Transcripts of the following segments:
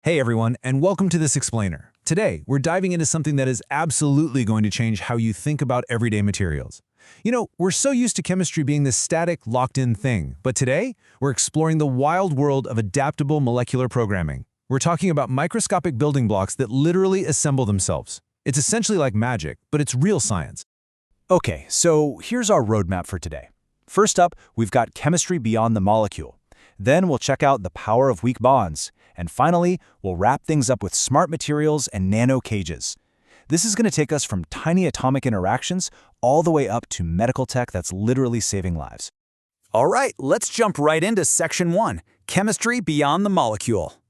Hey everyone, and welcome to This Explainer. Today, we're diving into something that is absolutely going to change how you think about everyday materials. We're so used to chemistry being this static, locked-in thing, but today, we're exploring the wild world of adaptable molecular programming. We're talking about microscopic building blocks that literally assemble themselves. It's essentially like magic, but it's real science. Okay, so here's our roadmap for today. First up, we've got chemistry beyond the molecule. Then we'll check out the power of weak bonds. And finally, we'll wrap things up with smart materials and nano cages. This is going to take us from tiny atomic interactions all the way up to medical tech that's literally saving lives. All right, let's jump right into Section 1, Chemistry Beyond the Molecule.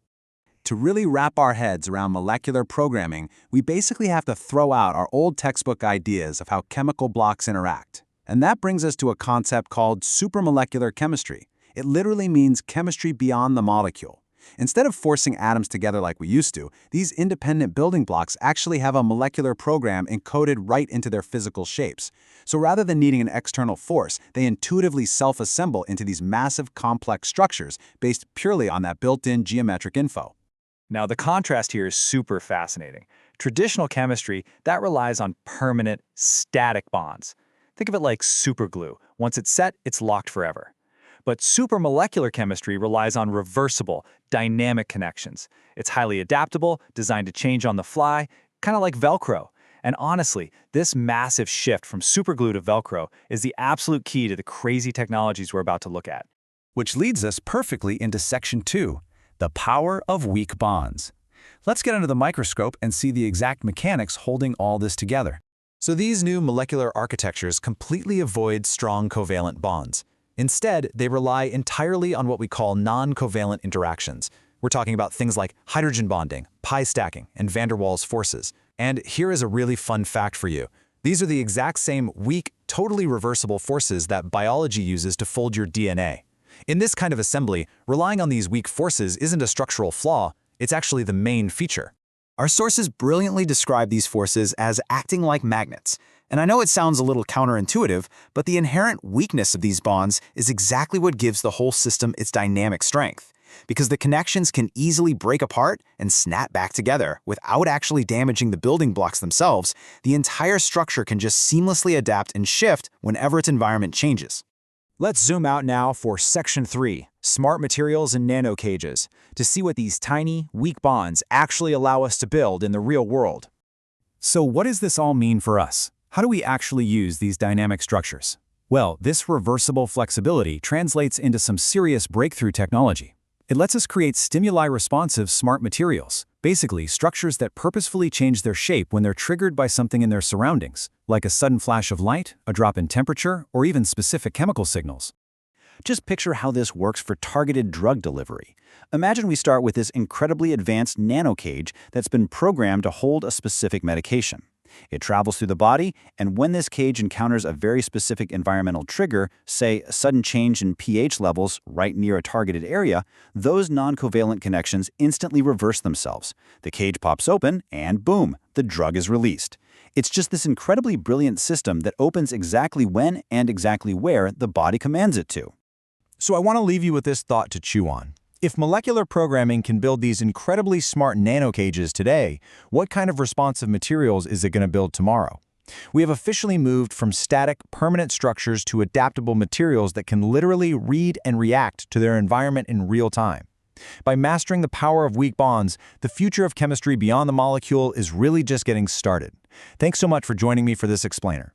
To really wrap our heads around molecular programming, we basically have to throw out our old textbook ideas of how chemical blocks interact. And that brings us to a concept called supramolecular chemistry. It literally means chemistry beyond the molecule. Instead of forcing atoms together like we used to, these independent building blocks actually have a molecular program encoded right into their physical shapes. So rather than needing an external force, they intuitively self-assemble into these massive, complex structures based purely on that built-in geometric info. Now, the contrast here is super fascinating. Traditional chemistry, that relies on permanent, static bonds. Think of it like superglue. Once it's set, it's locked forever. But supramolecular chemistry relies on reversible, dynamic connections. It's highly adaptable, designed to change on the fly, kind of like Velcro. And honestly, this massive shift from superglue to Velcro is the absolute key to the crazy technologies we're about to look at. Which leads us perfectly into Section 2, the power of weak bonds. Let's get under the microscope and see the exact mechanics holding all this together. So these new molecular architectures completely avoid strong covalent bonds. Instead, they rely entirely on what we call non-covalent interactions. We're talking about things like hydrogen bonding, pi stacking, and van der Waals forces. And here is a really fun fact for you. These are the exact same weak, totally reversible forces that biology uses to fold your DNA. In this kind of assembly, relying on these weak forces isn't a structural flaw, it's actually the main feature. Our sources brilliantly describe these forces as acting like magnets. And I know it sounds a little counterintuitive, but the inherent weakness of these bonds is exactly what gives the whole system its dynamic strength. Because the connections can easily break apart and snap back together without actually damaging the building blocks themselves, the entire structure can just seamlessly adapt and shift whenever its environment changes. Let's zoom out now for Section 3, Smart Materials and Nano Cages, to see what these tiny, weak bonds actually allow us to build in the real world. So what does this all mean for us? How do we actually use these dynamic structures? Well, this reversible flexibility translates into some serious breakthrough technology. It lets us create stimuli-responsive smart materials, basically structures that purposefully change their shape when they're triggered by something in their surroundings, like a sudden flash of light, a drop in temperature, or even specific chemical signals. Just picture how this works for targeted drug delivery. Imagine we start with this incredibly advanced nanocage that's been programmed to hold a specific medication. It travels through the body, and when this cage encounters a very specific environmental trigger, say a sudden change in pH levels right near a targeted area, those non-covalent connections instantly reverse themselves. The cage pops open, and boom, the drug is released. It's just this incredibly brilliant system that opens exactly when and exactly where the body commands it to. So I want to leave you with this thought to chew on. If molecular programming can build these incredibly smart nanocages today, what kind of responsive materials is it going to build tomorrow? We have officially moved from static, permanent structures to adaptable materials that can literally read and react to their environment in real time. By mastering the power of weak bonds, the future of chemistry beyond the molecule is really just getting started. Thanks so much for joining me for This Explainer.